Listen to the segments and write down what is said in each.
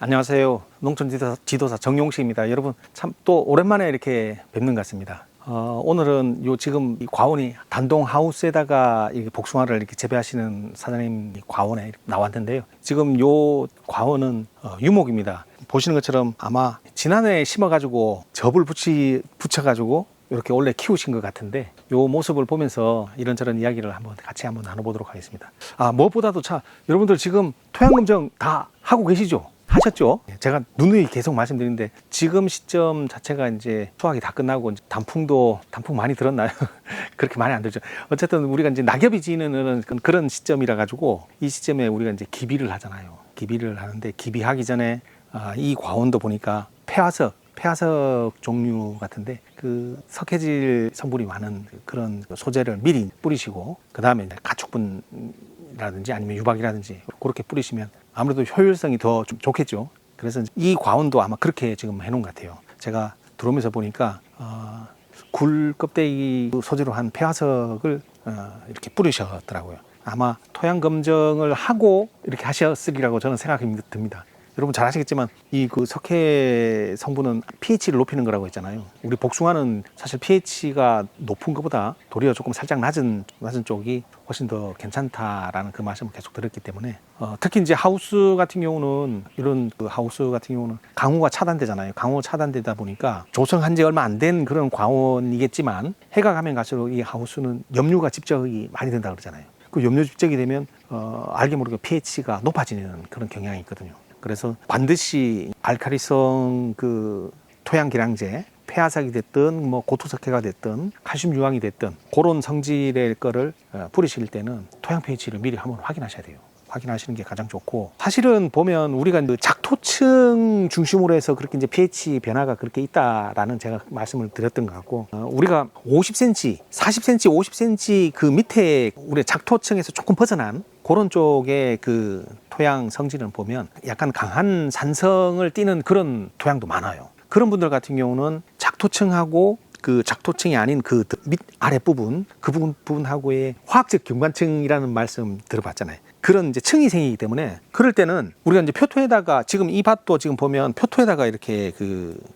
안녕하세요. 농촌 지도사 정용식입니다. 여러분 참 또 오랜만에 이렇게 뵙는 것 같습니다. 오늘은 지금 이 과원이 단동 하우스에다가 이 복숭아를 이렇게 재배하시는 사장님 과원에 나왔는데요. 지금 요 과원은 유목입니다. 보시는 것처럼 아마 지난해 심어가지고 접을 붙여가지고 이렇게 원래 키우신 것 같은데 요 모습을 보면서 이런저런 이야기를 같이 한번 나눠보도록 하겠습니다. 무엇보다도 여러분들 지금 토양 검정 다 하고 계시죠? 하셨죠? 제가 누누이 계속 말씀드리는데 지금 시점 자체가 이제 수확이 다 끝나고 단풍 많이 들었나요? 그렇게 많이 안 들죠. 어쨌든 우리가 이제 낙엽이 지는 그런 시점이라 가지고 이 시점에 우리가 이제 기비를 하잖아요. 기비를 하는데 기비하기 전에 이 과원도 보니까 폐화석 종류 같은데 그 석회질 성분이 많은 그런 소재를 미리 뿌리시고 그 다음에 가축분이라든지 아니면 유박이라든지 그렇게 뿌리시면 아무래도 효율성이 더 좀 좋겠죠. 그래서 이 과원도 아마 그렇게 지금 해놓은 것 같아요. 제가 들어오면서 보니까 굴 껍데기 소재로 한 폐화석을 이렇게 뿌리셨더라고요. 아마 토양 검정을 하고 이렇게 하셨으리라고 저는 생각이 듭니다. 여러분 잘 아시겠지만 이 석회 성분은 pH를 높이는 거라고 했잖아요. 우리 복숭아는 사실 pH가 높은 것보다 도리어 조금 살짝 낮은 쪽이 훨씬 더 괜찮다라는 그 말씀을 계속 들었기 때문에 특히 이제 하우스 같은 경우는 이런 하우스 같은 경우는 강우가 차단되잖아요. 강우가 차단되다 보니까 조성한 지 얼마 안 된 그런 과원이겠지만 해가 가면 갈수록 이 하우스는 염류가 집적이 많이 된다 그러잖아요. 그 염류 집적이 되면 알게 모르게 pH가 높아지는 그런 경향이 있거든요. 그래서 반드시 알칼리성 토양 기량제, 폐화석이 됐든 고토석회가 됐든 칼슘 유황이 됐든 그런 성질의 거를 뿌리실 때는 토양 pH를 미리 한번 확인하셔야 돼요. 확인하시는 게 가장 좋고, 사실은 보면 우리가 작토층 중심으로 해서 그렇게 이제 pH 변화가 그렇게 있다라는 제가 말씀을 드렸던 것 같고, 우리가 50cm, 40cm, 50cm 그 밑에 우리 작토층에서 조금 벗어난 그런 쪽의 그 토양 성질을 보면 약간 강한 산성을 띠는 그런 토양도 많아요. 그런 분들 같은 경우는 작토층하고 그 작토층이 아닌 그 밑 아래 부분, 그 부분하고의 화학적 경관층이라는 말씀 들어봤잖아요. 그런 이제 층이 생기기 때문에 그럴 때는 우리가 이제 표토에다가 지금 이 밭도 지금 보면 표토에다가 이렇게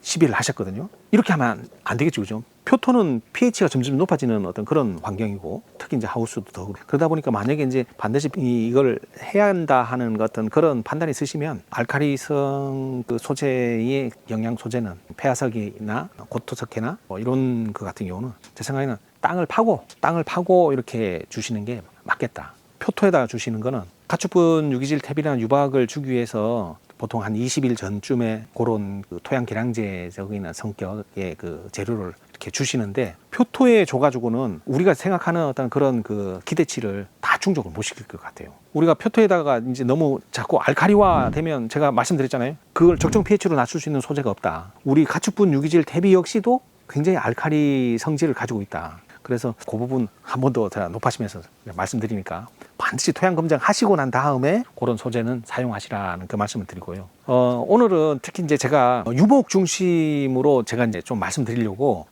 시비를 하셨거든요. 이렇게 하면 안 되겠죠, 그죠? 표토는 pH가 점점 높아지는 어떤 그런 환경이고, 특히 이제 하우스도 더 그러다 보니까 만약에 이제 반드시 이걸 해야 한다 하는 어떤 그런 판단이 있으시면 알칼리성 소재의 영양 소재는 폐화석이나 고토석회나 이런 거 같은 경우는 제 생각에는 땅을 파고 이렇게 주시는 게 맞겠다. 표토에다 주시는 거는 가축분 유기질 탭이나 유박을 주기 위해서 보통 한 20일 전쯤에 그런 토양 계량제적인 성격의 재료를 이렇게 주시는데, 표토에 줘가지고는 우리가 생각하는 어떤 그런 기대치를 다 충족을 못 시킬 것 같아요. 우리가 표토에다가 이제 너무 자꾸 알칼리화 되면, 제가 말씀드렸잖아요. 그걸 적정 pH로 낮출 수 있는 소재가 없다. 우리 가축분 유기질 탭이 역시도 굉장히 알칼리 성질을 가지고 있다. 그래서 그 부분 한 번 더 높아지면서 말씀드리니까 반드시 토양 검정 하시고 난 다음에 그런 소재는 사용하시라는 그 말씀을 드리고요. 오늘은 특히 이제 제가 유목 중심으로 제가 이제 좀 말씀드리려고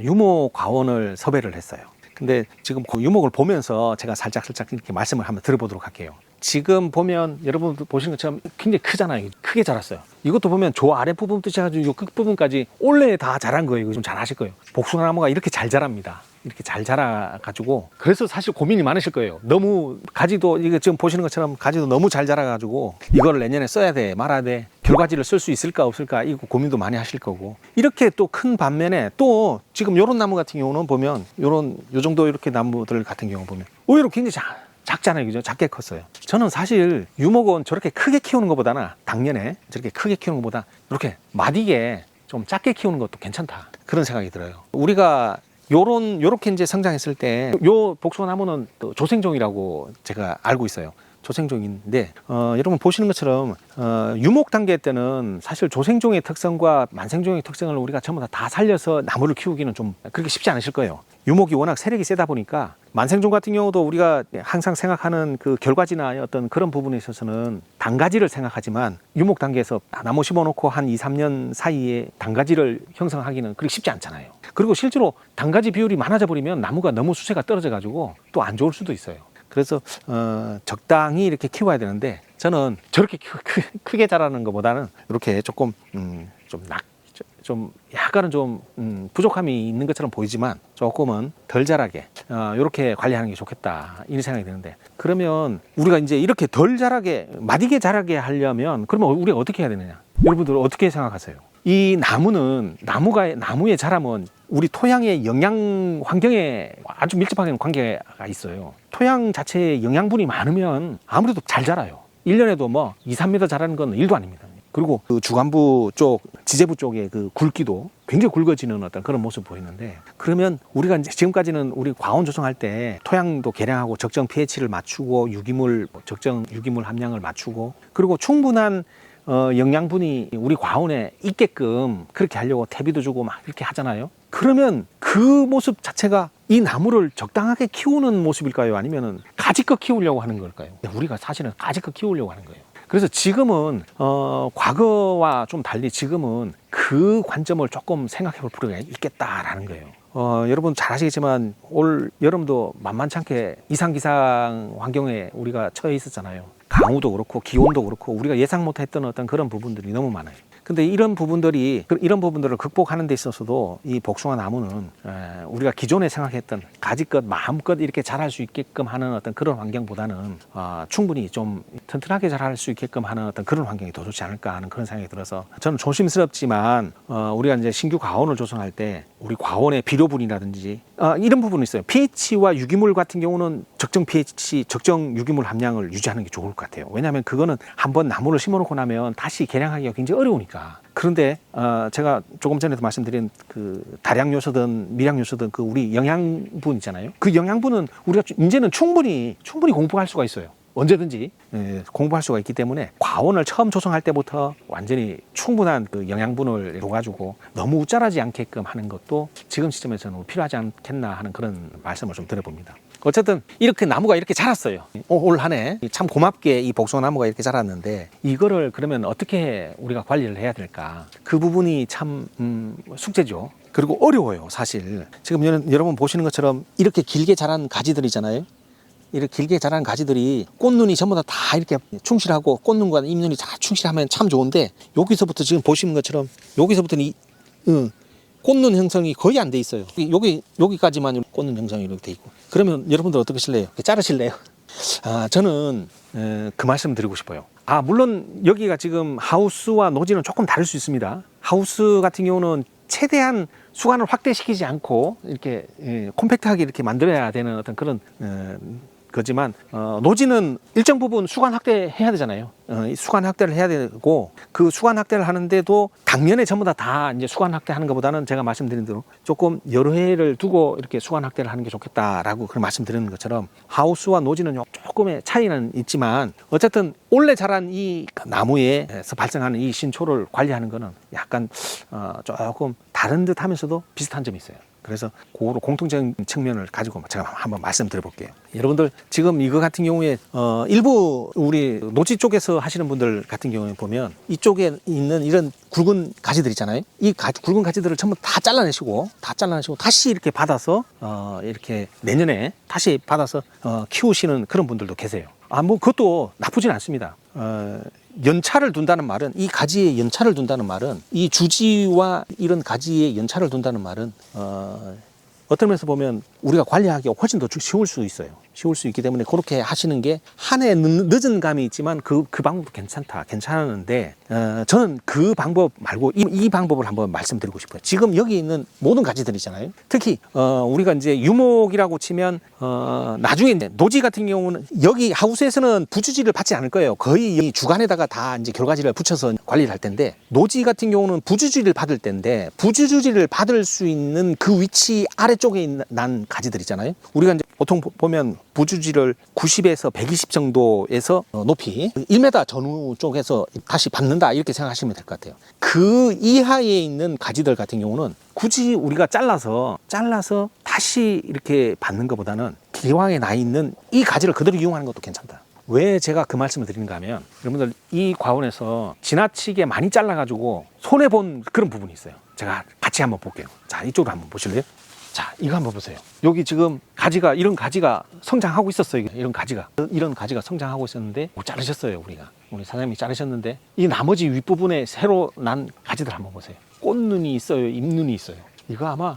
유목 과원을 섭외를 했어요. 근데 지금 그 유목을 보면서 제가 살짝 이렇게 말씀을 한번 들어보도록 할게요. 지금 보면 여러분 보시는 것처럼 굉장히 크잖아요. 크게 자랐어요. 이것도 보면 저 아랫부분부터 시작해서 이 끝부분까지 원래 다 자란 거예요. 좀 잘 아실 거예요. 복숭아 나무가 이렇게 잘 자랍니다. 이렇게 잘 자라가지고, 그래서 사실 고민이 많으실 거예요. 너무 가지도, 이게 지금 보시는 것처럼 가지도 너무 잘 자라가지고 이걸 내년에 써야 돼 말아야 돼, 결과지를 쓸 수 있을까 없을까, 이거 고민도 많이 하실 거고, 이렇게 또 큰 반면에 또 지금 요런 나무 같은 경우는 보면 요 정도 이렇게 나무들 같은 경우 보면 오히려 굉장히 작잖아요, 그죠? 작게 컸어요. 저는 사실 유목은 저렇게 크게 키우는 것보다는, 당년에 저렇게 크게 키우는 것보다 이렇게 마디게 좀 작게 키우는 것도 괜찮다, 그런 생각이 들어요. 우리가 요렇게 이제 성장했을 때, 요 복숭아 나무는 또 조생종이라고 제가 알고 있어요. 조생종인데, 여러분 보시는 것처럼 유목 단계 때는 사실 조생종의 특성과 만생종의 특성을 우리가 전부 다 살려서 나무를 키우기는 좀 그렇게 쉽지 않으실 거예요. 유목이 워낙 세력이 세다 보니까, 만생종 같은 경우도 우리가 항상 생각하는 그 결과지나 어떤 그런 부분에 있어서는 단가지를 생각하지만, 유목 단계에서 나무 심어놓고 한 2, 3년 사이에 단가지를 형성하기는 그렇게 쉽지 않잖아요. 그리고 실제로 단가지 비율이 많아져 버리면 나무가 너무 수세가 떨어져 가지고 또 안 좋을 수도 있어요. 그래서 적당히 이렇게 키워야 되는데, 저는 저렇게 크게 자라는 것보다는 이렇게 조금 좀 약간은 좀 부족함이 있는 것처럼 보이지만 조금은 덜 자라게 이렇게 관리하는 게 좋겠다 이런 생각이 드는데, 그러면 우리가 이제 이렇게 덜 자라게 맛있게 자라게 하려면 그러면 우리가 어떻게 해야 되느냐? 여러분들 어떻게 생각하세요? 이 나무의 자람은 우리 토양의 영양 환경에 아주 밀접하게 관계가 있어요. 토양 자체에 영양분이 많으면 아무래도 잘 자라요. 1년에도 뭐 2, 3m 자라는 건 일도 아닙니다. 그리고 그 주간부 쪽, 지재부 쪽의 그 굵기도 굉장히 굵어지는 어떤 그런 모습을 보이는데, 그러면 우리가 이제 지금까지는 우리 과원 조성할 때 토양도 개량하고 적정 pH를 맞추고 적정 유기물 함량을 맞추고, 그리고 충분한 영양분이 우리 과원에 있게끔 그렇게 하려고 퇴비도 주고 막 이렇게 하잖아요. 그러면 그 모습 자체가 이 나무를 적당하게 키우는 모습일까요? 아니면은 가지껏 키우려고 하는 걸까요? 우리가 사실은 가지껏 키우려고 하는 거예요. 그래서 지금은 과거와 좀 달리 지금은 그 관점을 조금 생각해 볼 필요가 있겠다라는 거예요. 여러분 잘 아시겠지만 올 여름도 만만치 않게 이상기상 환경에 우리가 처해 있었잖아요. 강우도 그렇고 기온도 그렇고 우리가 예상 못했던 어떤 그런 부분들이 너무 많아요. 근데 이런 부분들을 극복하는 데 있어서도 이 복숭아 나무는 우리가 기존에 생각했던 가지껏 마음껏 이렇게 자랄 수 있게끔 하는 어떤 그런 환경보다는 충분히 좀 튼튼하게 자랄 수 있게끔 하는 어떤 그런 환경이 더 좋지 않을까 하는 그런 생각이 들어서, 저는 조심스럽지만 우리가 이제 신규 과원을 조성할 때 우리 과원의 비료분이라든지 이런 부분이 있어요. pH와 유기물 같은 경우는 적정 pH, 적정 유기물 함량을 유지하는 게 좋을 것 같아요. 왜냐하면 그거는 한번 나무를 심어놓고 나면 다시 개량하기가 굉장히 어려우니까. 그런데 제가 조금 전에도 말씀드린 그 다량 요소든 미량 요소든 그 우리 영양분 있잖아요. 그 영양분은 우리가 이제는 충분히 공부할 수가 있어요. 언제든지 공부할 수가 있기 때문에 과원을 처음 조성할 때부터 완전히 충분한 그 영양분을 줘가지고 너무 우짜라지 않게끔 하는 것도 지금 시점에서는 필요하지 않겠나 하는 그런 말씀을 좀 드려봅니다. 어쨌든 이렇게 나무가 이렇게 자랐어요. 올 한 해 참 고맙게 이 복숭아 나무가 이렇게 자랐는데, 이거를 그러면 어떻게 우리가 관리를 해야 될까? 그 부분이 참 숙제죠. 그리고 어려워요, 사실. 지금 여러분 보시는 것처럼 이렇게 길게 자란 가지들이잖아요. 이렇게 길게 자란 가지들이 꽃눈이 전부 다 이렇게 충실하고 꽃눈과 잎눈이 다 충실하면 참 좋은데, 여기서부터 지금 보시는 것처럼 여기서부터는 꽃눈 형성이 거의 안 돼 있어요. 여기까지만 꽃눈 형성이 이렇게 돼 있고. 그러면 여러분들 어떻게 하실래요? 자르실래요? 저는 그 말씀 드리고 싶어요. 물론 여기가 지금 하우스와 노지는 조금 다를 수 있습니다. 하우스 같은 경우는 최대한 수간을 확대시키지 않고 이렇게 콤팩트하게 이렇게 만들어야 되는 어떤 그런 거지만, 노지는 일정 부분 수간 확대해야 되잖아요. 수간 확대를 해야 되고, 그 수간 확대를 하는데도 당년에 전부 다 이제 수간 확대하는 것보다는 제가 말씀드린 대로 조금 여러 해를 두고 이렇게 수간 확대를 하는 게 좋겠다라고 그런 말씀드리는 것처럼, 하우스와 노지는 조금의 차이는 있지만 어쨌든 올해 자란 이 나무에서 발생하는 이 신초를 관리하는 거는 약간 조금 다른 듯 하면서도 비슷한 점이 있어요. 그래서 그거로 공통적인 측면을 가지고 제가 한번 말씀드려 볼게요. 여러분들 지금 이거 같은 경우에 일부 우리 노지 쪽에서 하시는 분들 같은 경우에 보면 이쪽에 있는 이런 굵은 가지들 있잖아요. 이 굵은 가지들을 전부 다 잘라내시고 다시 이렇게 받아서 이렇게 내년에 다시 받아서 키우시는 그런 분들도 계세요. 뭐 그것도 나쁘진 않습니다. 연차를 둔다는 말은, 이 가지에 연차를 둔다는 말은, 이 주지와 이런 가지에 연차를 둔다는 말은 어떤 면에서 보면 우리가 관리하기가 훨씬 더 쉬울 수 있어요. 쉬울 수 있기 때문에 그렇게 하시는 게 한 해 늦은 감이 있지만 그 방법도 괜찮은데, 저는 그 방법 말고 이 방법을 한번 말씀드리고 싶어요. 지금 여기 있는 모든 가지들이잖아요. 특히 우리가 이제 유목이라고 치면 나중에 이제 노지 같은 경우는 여기 하우스에서는 부주지를 받지 않을 거예요. 거의 이 주간에다가 다 이제 결과지를 붙여서 관리를 할 텐데, 노지 같은 경우는 부주지를 받을 텐데, 부주지를 받을 수 있는 그 위치 아래쪽에 난 가지들 있잖아요. 우리가 이제 보통 보면 부주지를 90에서 120 정도에서 높이 1m 전후 쪽에서 다시 받는다 이렇게 생각하시면 될 것 같아요. 그 이하에 있는 가지들 같은 경우는 굳이 우리가 잘라서 다시 이렇게 받는 것보다는 기왕에 나 있는 이 가지를 그대로 이용하는 것도 괜찮다. 왜 제가 그 말씀을 드리는가 하면, 여러분들 이 과원에서 지나치게 많이 잘라가지고 손해본 그런 부분이 있어요. 제가 같이 한번 볼게요. 자, 이쪽으로 한번 보실래요? 자, 이거 한번 보세요. 여기 지금 가지가, 이런 가지가 성장하고 있었어요. 이런 가지가 성장하고 있었는데 자르셨어요. 우리 사장님이 자르셨는데, 이 나머지 윗부분에 새로 난 가지들 한번 보세요. 꽃눈이 있어요, 잎눈이 있어요. 이거 아마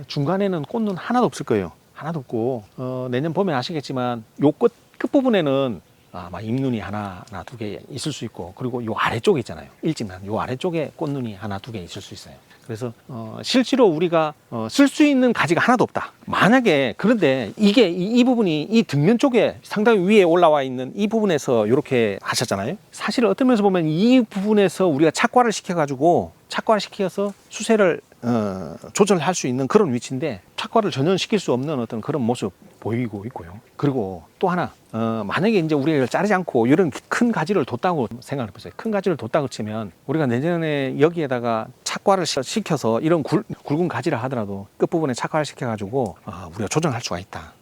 중간에는 꽃눈 하나도 없을 거예요. 하나도 없고, 내년 보면 아시겠지만 요 끝부분에는 아마 잎눈이 하나 두 개 있을 수 있고, 그리고 요 아래쪽에 있잖아요. 일찍난 요 아래쪽에 꽃눈이 하나 두 개 있을 수 있어요. 그래서 실제로 우리가 쓸 수 있는 가지가 하나도 없다. 만약에 그런데 이게 이 부분이 이 뒷면 쪽에 상당히 위에 올라와 있는 이 부분에서 이렇게 하셨잖아요. 사실 어떤 면에서 보면 이 부분에서 우리가 착과를 시켜서 수세를 조절할 수 있는 그런 위치인데, 착과를 전혀 시킬 수 없는 어떤 그런 모습 보이고 있고요. 그리고 또 하나, 만약에 이제 우리가 이걸 자르지 않고 이런 큰 가지를 뒀다고 생각해 보세요. 큰 가지를 뒀다고 치면 우리가 내년에 여기에다가 착과를 시켜서 이런 굵은 가지를 하더라도 끝부분에 착과를 시켜가지고 우리가 조절할 수가 있다.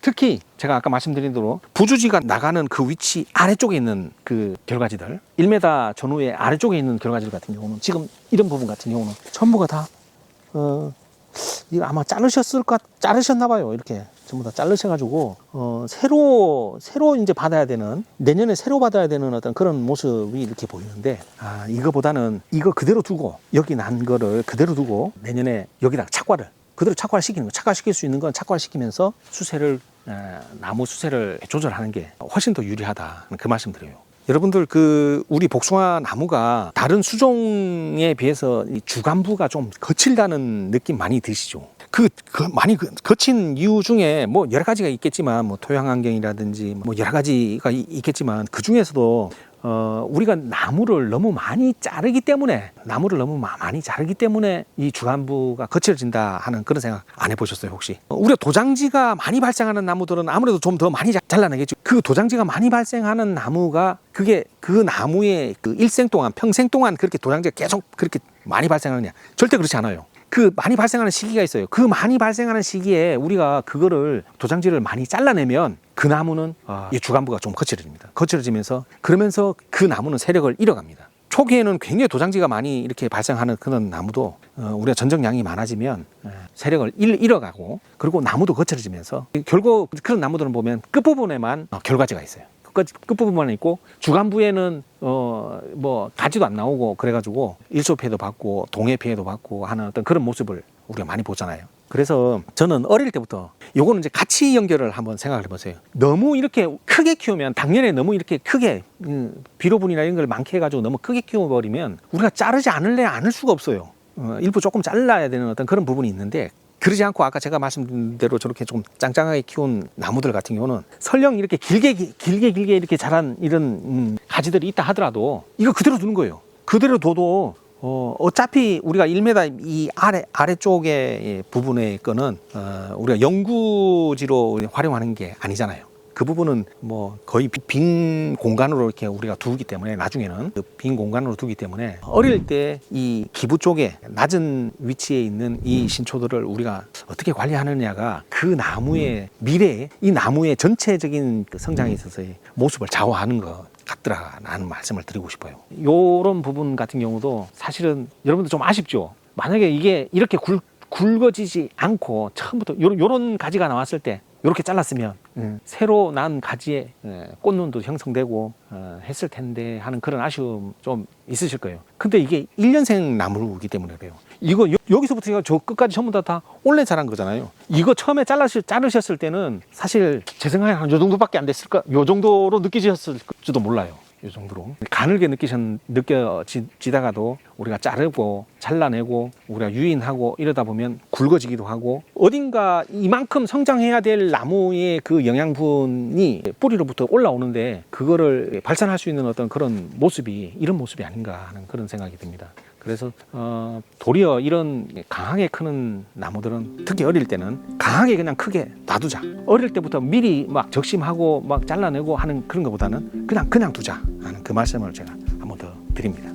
특히 제가 아까 말씀드린 대로 부주지가 나가는 그 위치 아래쪽에 있는 그 결과지들, 1m 전후에 아래쪽에 있는 결과지들 같은 경우는, 지금 이런 부분 같은 경우는 전부가 다 이거 아마 자르셨나 봐요. 이렇게 전부 다 자르셔가지고 새로 이제 받아야 되는, 내년에 새로 받아야 되는 어떤 그런 모습이 이렇게 보이는데, 이거보다는 이거 그대로 두고, 여기 난 거를 그대로 두고 내년에 여기다가 그대로 착과를 시키는 거, 착과시킬 수 있는 건 착과를 시키면서 나무 수세를 조절하는 게 훨씬 더 유리하다, 그 말씀 드려요. 여러분들, 우리 복숭아 나무가 다른 수종에 비해서 이 주간부가 좀 거칠다는 느낌 많이 드시죠? 많이 거친 이유 중에 뭐 여러 가지가 있겠지만, 뭐 토양 환경이라든지 뭐 여러 가지가 있겠지만, 그 중에서도 우리가 나무를 너무 많이 자르기 때문에 이 주간부가 거칠어진다 하는 그런 생각 안 해보셨어요, 혹시? 우리가 도장지가 많이 발생하는 나무들은 아무래도 좀 더 많이 잘라내겠죠. 그 도장지가 많이 발생하는 나무가, 그게 그 나무의 그 평생 동안 그렇게 도장지가 계속 그렇게 많이 발생하느냐? 절대 그렇지 않아요. 그 많이 발생하는 시기가 있어요. 그 많이 발생하는 시기에 우리가 그거를, 도장지를 많이 잘라내면 그 나무는 이 주간부가 좀 거칠어지면서 그러면서 그 나무는 세력을 잃어갑니다. 초기에는 굉장히 도장지가 많이 이렇게 발생하는 그런 나무도 우리가 전적량이 많아지면 세력을 잃어가고, 그리고 나무도 거칠어지면서 결국 그런 나무들은 보면 끝부분에만 결과지가 있어요. 끝부분만 있고, 주간부에는 뭐 가지도 안 나오고, 그래가지고 일소 피해도 받고 동해 피해도 받고 하는 어떤 그런 모습을 우리가 많이 보잖아요. 그래서 저는 어릴 때부터 요거는 이제 같이 연결을 한번 생각을 해보세요. 너무 이렇게 크게 키우면, 당년에 너무 이렇게 크게 비료분이나 이런 걸 많게 해가지고 너무 크게 키워버리면 우리가 자르지 않을 수가 없어요. 일부 조금 잘라야 되는 어떤 그런 부분이 있는데, 그러지 않고 아까 제가 말씀드린 대로 저렇게 좀 짱짱하게 키운 나무들 같은 경우는 설령 이렇게 길게 이렇게 자란 이런 가지들이 있다 하더라도 이거 그대로 두는 거예요. 그대로 둬도 어차피 우리가 1m 이 아래쪽의 부분의 거는 우리가 연구지로 활용하는 게 아니잖아요. 그 부분은 뭐 거의 빈 공간으로 이렇게 우리가 두기 때문에, 나중에는 그 빈 공간으로 두기 때문에, 어릴 때 이 기부 쪽에 낮은 위치에 있는 이 신초들을 우리가 어떻게 관리하느냐가 그 나무의 미래에, 이 나무의 전체적인 그 성장에 있어서의 모습을 좌우하는 것 같더라라는 말씀을 드리고 싶어요. 요런 부분 같은 경우도 사실은 여러분들 좀 아쉽죠. 만약에 이게 이렇게 굵어지지 않고 처음부터 요런 가지가 나왔을 때 이렇게 잘랐으면 새로 난 가지에 꽃눈도 형성되고 했을 텐데 하는 그런 아쉬움 좀 있으실 거예요. 근데 이게 1년생 나무이기 때문에 그래요. 이거 여기서부터 저 끝까지 전부 다 올해 자란 거잖아요. 이거 처음에 자르셨을 때는 사실 제 생각에 한 요 정도밖에 안 됐을까? 요 정도로 느끼셨을지도 몰라요. 이 정도로 가늘게 느껴지다가도 우리가 자르고 잘라내고 우리가 유인하고 이러다 보면 굵어지기도 하고, 어딘가 이만큼 성장해야 될 나무의 그 영양분이 뿌리로부터 올라오는데 그거를 발산할 수 있는 어떤 그런 모습이 이런 모습이 아닌가 하는 그런 생각이 듭니다. 그래서 도리어 이런 강하게 크는 나무들은 특히 어릴 때는 강하게 그냥 크게 놔두자. 어릴 때부터 미리 막 적심하고 막 잘라내고 하는 그런 것보다는 그냥 두자 하는 그 말씀을 제가 한 번 더 드립니다.